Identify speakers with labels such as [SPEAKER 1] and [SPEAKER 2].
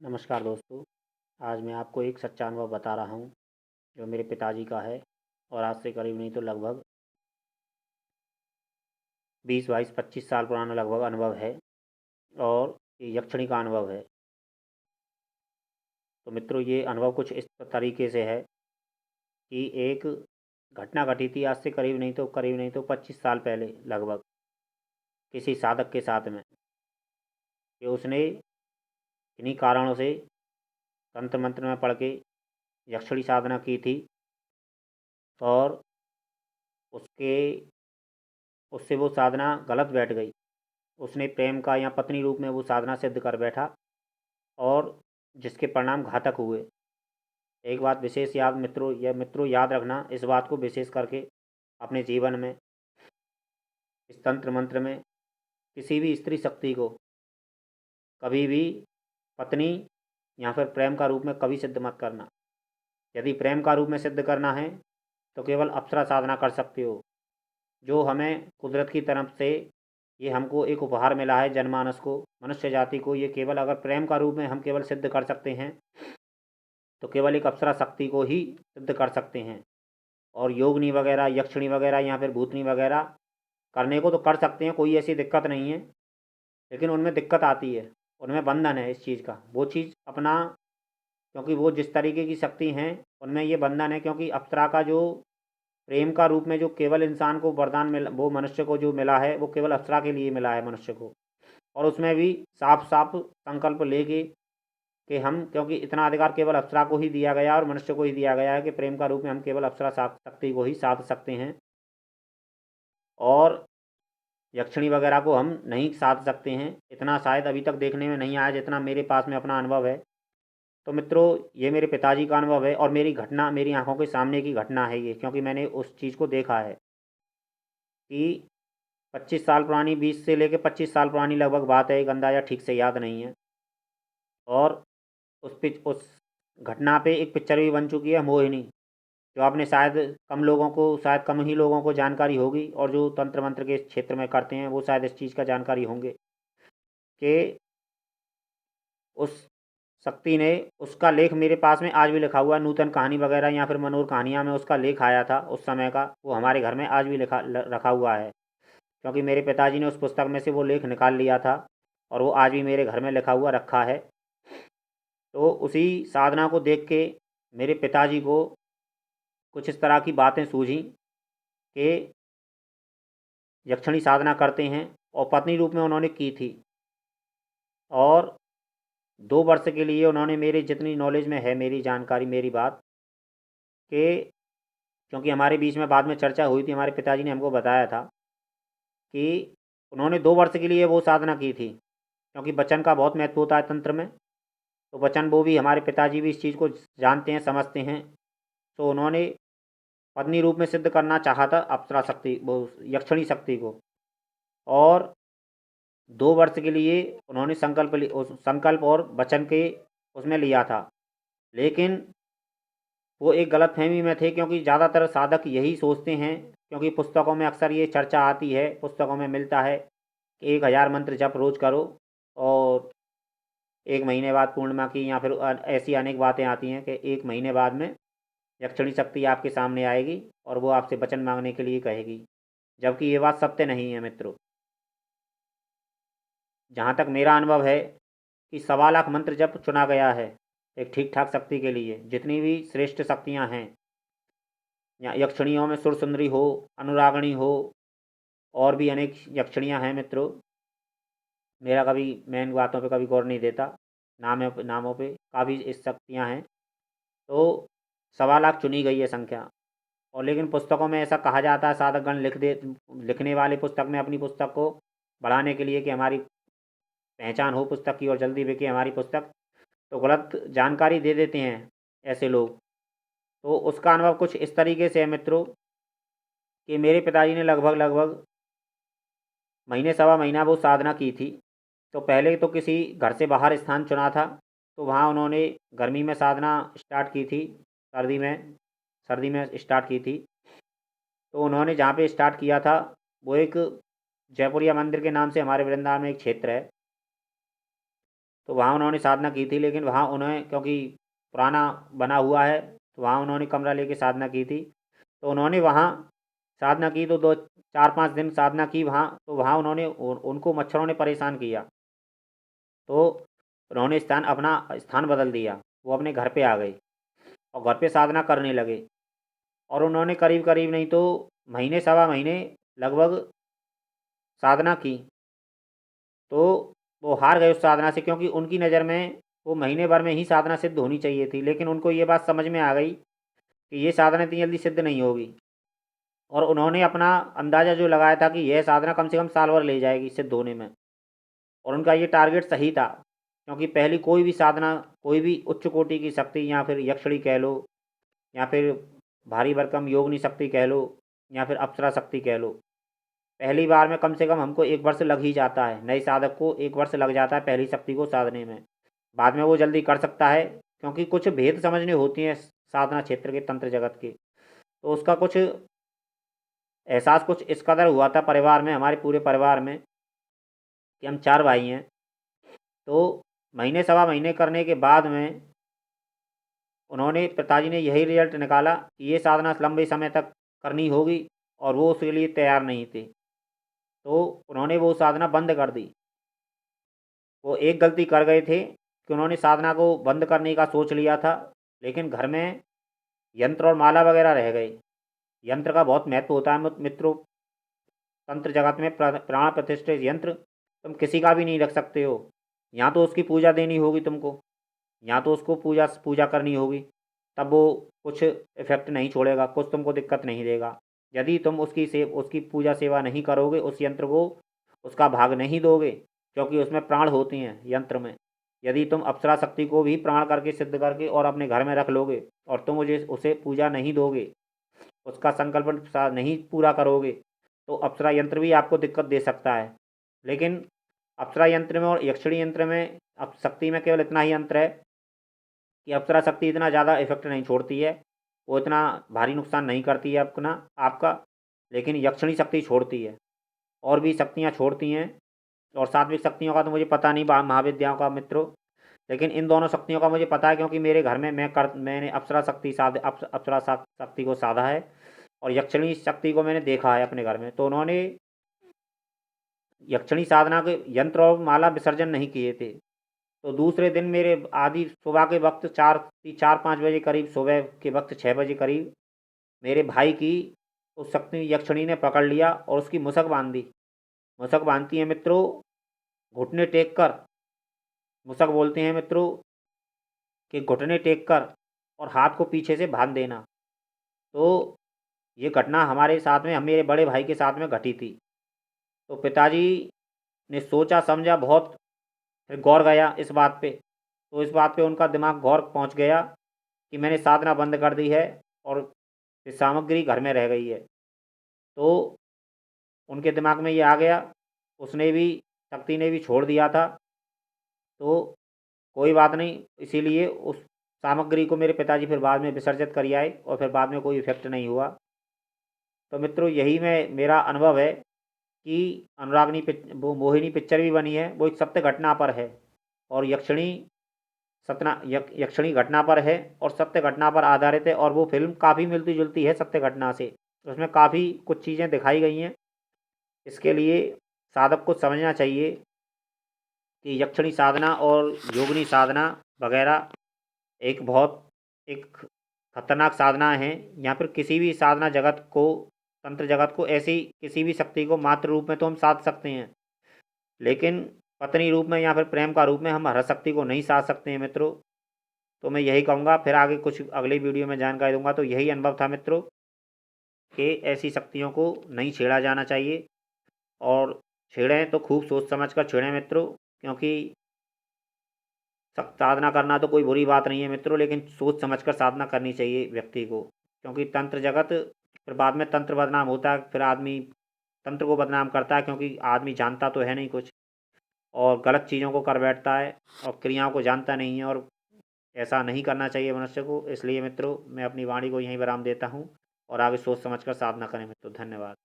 [SPEAKER 1] नमस्कार दोस्तों। आज मैं आपको एक सच्चा अनुभव बता रहा हूँ जो मेरे पिताजी का है और आज से करीब नहीं तो लगभग 20 22 25 साल पुराना लगभग अनुभव है और ये यक्षिणी का अनुभव है। तो मित्रों, ये अनुभव कुछ इस तरीके से है कि एक घटना घटी थी आज से करीब नहीं तो 25 साल पहले लगभग, किसी साधक के साथ में कि उसने इन्हीं कारणों से तंत्र मंत्र में पढ़ के यक्षिणी साधना की थी और उसके उससे वो साधना गलत बैठ गई। उसने प्रेम का या पत्नी रूप में वो साधना सिद्ध कर बैठा और जिसके परिणाम घातक हुए। एक बात विशेष मित्रों याद रखना, इस बात को विशेष करके अपने जीवन में, इस तंत्र मंत्र में किसी भी स्त्री शक्ति को कभी भी पत्नी या फिर प्रेम का रूप में कभी सिद्ध मत करना। यदि प्रेम का रूप में सिद्ध करना है तो केवल अप्सरा साधना कर सकते हो, जो हमें कुदरत की तरफ से ये हमको एक उपहार मिला है। जनमानस को, मनुष्य जाति को, ये केवल अगर प्रेम का रूप में हम केवल सिद्ध कर सकते हैं तो केवल एक अप्सरा शक्ति को ही सिद्ध कर सकते हैं। और योगनी वगैरह, यक्षिणी वगैरह या फिर भूतनी वगैरह करने को तो कर सकते हैं, कोई ऐसी दिक्कत नहीं है, लेकिन उनमें दिक्कत आती है, उनमें बंधन है इस चीज़ का। वो चीज़ अपना, क्योंकि वो जिस तरीके की शक्ति हैं उनमें ये बंधन है, क्योंकि अप्सरा का जो प्रेम का रूप में जो केवल इंसान को वरदान मिला, वो मनुष्य को जो मिला है वो केवल अप्सरा के लिए मिला है मनुष्य को। और उसमें भी साफ साफ संकल्प लेके कि हम, क्योंकि इतना अधिकार केवल अप्सरा को ही दिया गया और मनुष्य को ही दिया गया है कि प्रेम का रूप में हम केवल अप्सरा शक्ति को ही साध सकते हैं और यक्षिणी वगैरह को हम नहीं साध सकते हैं। इतना शायद अभी तक देखने में नहीं आया जितना मेरे पास में अपना अनुभव है। तो मित्रों, ये मेरे पिताजी का अनुभव है और मेरी घटना, मेरी आंखों के सामने की घटना है ये, क्योंकि मैंने उस चीज़ को देखा है कि 25 साल पुरानी, 20 से लेकर 25 साल पुरानी लगभग बात है, एक अंदाज़ा ठीक से याद नहीं है। और उस घटना पे एक पिक्चर भी बन चुकी है, मोहिनी, जो आपने शायद कम ही लोगों को जानकारी होगी, और जो तंत्र मंत्र के क्षेत्र में करते हैं वो शायद इस चीज़ का जानकारी होंगे कि उस शक्ति ने, उसका लेख मेरे पास में आज भी लिखा हुआ है। नूतन कहानी वगैरह या फिर मनोर कहानियाँ में उसका लेख आया था उस समय का, वो हमारे घर में आज भी रखा हुआ है, क्योंकि मेरे पिताजी ने उस पुस्तक में से वो लेख निकाल लिया था और वो आज भी मेरे घर में लिखा हुआ रखा है। तो उसी साधना को देख के मेरे पिताजी को कुछ इस तरह की बातें सूझी कि यक्षिणी साधना करते हैं, और पत्नी रूप में उन्होंने की थी। और 2 वर्ष के लिए उन्होंने, मेरी जितनी नॉलेज में है, मेरी जानकारी, मेरी बात कि, क्योंकि हमारे बीच में बाद में चर्चा हुई थी, हमारे पिताजी ने हमको बताया था कि उन्होंने 2 वर्ष के लिए वो साधना की थी, क्योंकि वचन का बहुत महत्व होता है तंत्र में। तो वचन, वो भी हमारे पिताजी भी इस चीज़ को जानते हैं, समझते हैं। तो उन्होंने पत्नी रूप में सिद्ध करना चाहा था अप्सरा शक्ति, वो यक्षिणी शक्ति को। और 2 वर्ष के लिए उन्होंने संकल्प और वचन के उसमें लिया था। लेकिन वो एक गलतफहमी में थे, क्योंकि ज़्यादातर साधक यही सोचते हैं, क्योंकि पुस्तकों में अक्सर ये चर्चा आती है, पुस्तकों में मिलता है कि 1000 मंत्र जप रोज़ करो और 1 महीने बाद पूर्णिमा की, या फिर ऐसी अनेक बातें आती हैं कि 1 महीने बाद में यक्षिणी शक्ति आपके सामने आएगी और वो आपसे वचन मांगने के लिए कहेगी। जबकि ये बात सत्य नहीं है मित्रों। जहाँ तक मेरा अनुभव है कि 1.25 लाख मंत्र जप चुना गया है एक ठीक ठाक शक्ति के लिए। जितनी भी श्रेष्ठ शक्तियाँ हैं, या यक्षिणियों में सुर सुंदरी हो, अनुरागणी हो, और भी अनेक यक्षिणियाँ हैं मित्रों। मेरा कभी, मैं इन बातों पे कभी गौर नहीं देता, नामों पे काफ़ी इस शक्तियाँ हैं। तो 1.25 लाख चुनी गई है संख्या। और लेकिन पुस्तकों में ऐसा कहा जाता है, साधकगण लिखने वाले पुस्तक में अपनी पुस्तक को बढ़ाने के लिए कि हमारी पहचान हो पुस्तक की और जल्दी बिके हमारी पुस्तक, तो गलत जानकारी दे देते हैं ऐसे लोग। तो उसका अनुभव कुछ इस तरीके से है मित्रों कि मेरे पिताजी ने लगभग लगभग महीने सवा महीना वो साधना की थी। तो पहले तो किसी घर से बाहर स्थान चुना था, तो वहाँ उन्होंने गर्मी में साधना स्टार्ट की थी, सर्दी में स्टार्ट की थी। तो उन्होंने जहाँ पे स्टार्ट किया था, वो एक जयपुरिया मंदिर के नाम से हमारे वृंदावन में एक क्षेत्र है। तो वहाँ उन्होंने साधना की थी, लेकिन वहाँ उन्हें क्योंकि पुराना बना हुआ है तो वहाँ उन्होंने कमरा लेके साधना की थी। तो उन्होंने वहाँ साधना की तो 2 4 5 दिन साधना की वहाँ, तो वहाँ उन्होंने उनको मच्छरों ने परेशान किया, तो उन्होंने अपना स्थान बदल दिया। वो अपने घर पे आ गए और घर पे साधना करने लगे, और उन्होंने करीब करीब नहीं तो महीने सवा महीने लगभग साधना की। तो वो हार गए उस साधना से, क्योंकि उनकी नज़र में वो महीने भर में ही साधना सिद्ध होनी चाहिए थी, लेकिन उनको ये बात समझ में आ गई कि ये साधना इतनी जल्दी सिद्ध नहीं होगी। और उन्होंने अपना अंदाज़ा जो लगाया था कि यह साधना कम से कम साल भर ले जाएगी सिद्ध होने में, और उनका ये टारगेट सही था। क्योंकि पहली कोई भी साधना, कोई भी उच्च कोटि की शक्ति, या फिर यक्षणी कह लो, या फिर भारी भरकम योगनी शक्ति कह लो, या फिर अप्सरा शक्ति कह लो, पहली बार में कम से कम हमको 1 वर्ष लग ही जाता है। नए साधक को 1 वर्ष लग जाता है पहली शक्ति को साधने में। बाद में वो जल्दी कर सकता है, क्योंकि कुछ भेद समझने होती हैं साधना क्षेत्र के, तंत्र जगत के। तो उसका कुछ एहसास कुछ इस कदर हुआ था परिवार में, हमारे पूरे परिवार में, कि हम 4 भाई हैं। तो महीने सवा महीने करने के बाद में उन्होंने, पिताजी ने यही रिजल्ट निकाला कि ये साधना लंबे समय तक करनी होगी, और वो उसके लिए तैयार नहीं थे। तो उन्होंने वो साधना बंद कर दी। वो एक गलती कर गए थे कि उन्होंने साधना को बंद करने का सोच लिया था, लेकिन घर में यंत्र और माला वगैरह रह गए। यंत्र का बहुत महत्व होता है मित्रों, तंत्र जगत में प्राण प्रतिष्ठित यंत्र तुम किसी का भी नहीं रख सकते हो। या तो उसकी पूजा देनी होगी तुमको, या तो उसको पूजा पूजा करनी होगी, तब वो कुछ इफेक्ट नहीं छोड़ेगा, कुछ तुमको दिक्कत नहीं देगा। यदि तुम उसकी पूजा सेवा नहीं करोगे, उस यंत्र को उसका भाग नहीं दोगे, क्योंकि उसमें प्राण होते हैं यंत्र में। यदि तुम अप्सरा शक्ति को भी प्राण करके सिद्ध करके और अपने घर में रख लोगे, और तुम उसे पूजा नहीं दोगे, उसका संकल्प नहीं पूरा करोगे, तो अप्सरा यंत्र भी आपको दिक्कत दे सकता है। लेकिन अप्सरा यंत्र में और यक्षिणी यंत्र में शक्ति में केवल इतना ही अंतर है कि अप्सरा शक्ति इतना ज़्यादा इफेक्ट नहीं छोड़ती है, वो इतना भारी नुकसान नहीं करती है आपका, लेकिन यक्षिणी शक्ति छोड़ती है। और भी शक्तियाँ छोड़ती हैं, और सात्विक शक्तियों का तो मुझे पता नहीं महाविद्याओं का मित्रों, लेकिन इन दोनों शक्तियों का मुझे पता है, क्योंकि मेरे घर में मैंने अप्सरा शक्ति को साधा है, और यक्षिणी शक्ति को मैंने देखा है अपने घर में। तो उन्होंने यक्षिणी साधना के यंत्र और माला विसर्जन नहीं किए थे। तो दूसरे दिन मेरे आधी सुबह के वक्त 4-5 बजे करीब, सुबह के वक्त 6 बजे करीब, मेरे भाई की उस शक्ति यक्षिणी ने पकड़ लिया और उसकी मुसक बांध दी। मुसक बांधती हैं मित्रों घुटने टेक कर, मुसक बोलते हैं मित्रों कि घुटने टेक कर और हाथ को पीछे से बांध देना। तो ये घटना हमारे साथ में, हम मेरे बड़े भाई के साथ में घटी थी। तो पिताजी ने सोचा समझा बहुत, फिर गौर गया इस बात पे। तो इस बात पे उनका दिमाग गौर पहुंच गया कि मैंने साधना बंद कर दी है, और ये सामग्री घर में रह गई है। तो उनके दिमाग में ये आ गया, उसने भी, शक्ति ने भी छोड़ दिया था। तो कोई बात नहीं, इसीलिए उस सामग्री को मेरे पिताजी फिर बाद में विसर्जित कर आए, और फिर बाद में कोई इफेक्ट नहीं हुआ। तो मित्रों यही मेरा अनुभव है कि वो मोहिनी पिक्चर भी बनी है, वो एक सत्य घटना पर है, और यक्षिणी घटना पर है, और सत्य घटना पर आधारित है। और वो फिल्म काफ़ी मिलती जुलती है सत्य घटना से, उसमें काफ़ी कुछ चीज़ें दिखाई गई हैं। इसके लिए साधक को समझना चाहिए कि यक्षिणी साधना और योगिनी साधना वगैरह एक खतरनाक साधना है, या फिर किसी भी साधना जगत को, तंत्र जगत को, ऐसी किसी भी शक्ति को मात्र रूप में तो हम साध सकते हैं, लेकिन पत्नी रूप में या फिर प्रेम का रूप में हम हर शक्ति को नहीं साध सकते हैं मित्रों। तो मैं यही कहूँगा, फिर आगे कुछ अगले वीडियो में जानकारी दूंगा। तो यही अनुभव था मित्रों कि ऐसी शक्तियों को नहीं छेड़ा जाना चाहिए, और छेड़ें तो खूब सोच समझ कर छेड़ें मित्रों, क्योंकि साधना करना तो कोई बुरी बात नहीं है मित्रों, लेकिन सोच समझ कर साधना करनी चाहिए व्यक्ति को। क्योंकि तंत्र जगत, फिर बाद में तंत्र बदनाम होता है, फिर आदमी तंत्र को बदनाम करता है, क्योंकि आदमी जानता तो है नहीं कुछ, और गलत चीज़ों को कर बैठता है, और क्रियाओं को जानता नहीं है, और ऐसा नहीं करना चाहिए मनुष्य को। इसलिए मित्रों मैं अपनी वाणी को यहीं विराम देता हूँ, और आगे सोच समझ कर साधना करें मित्रों। धन्यवाद।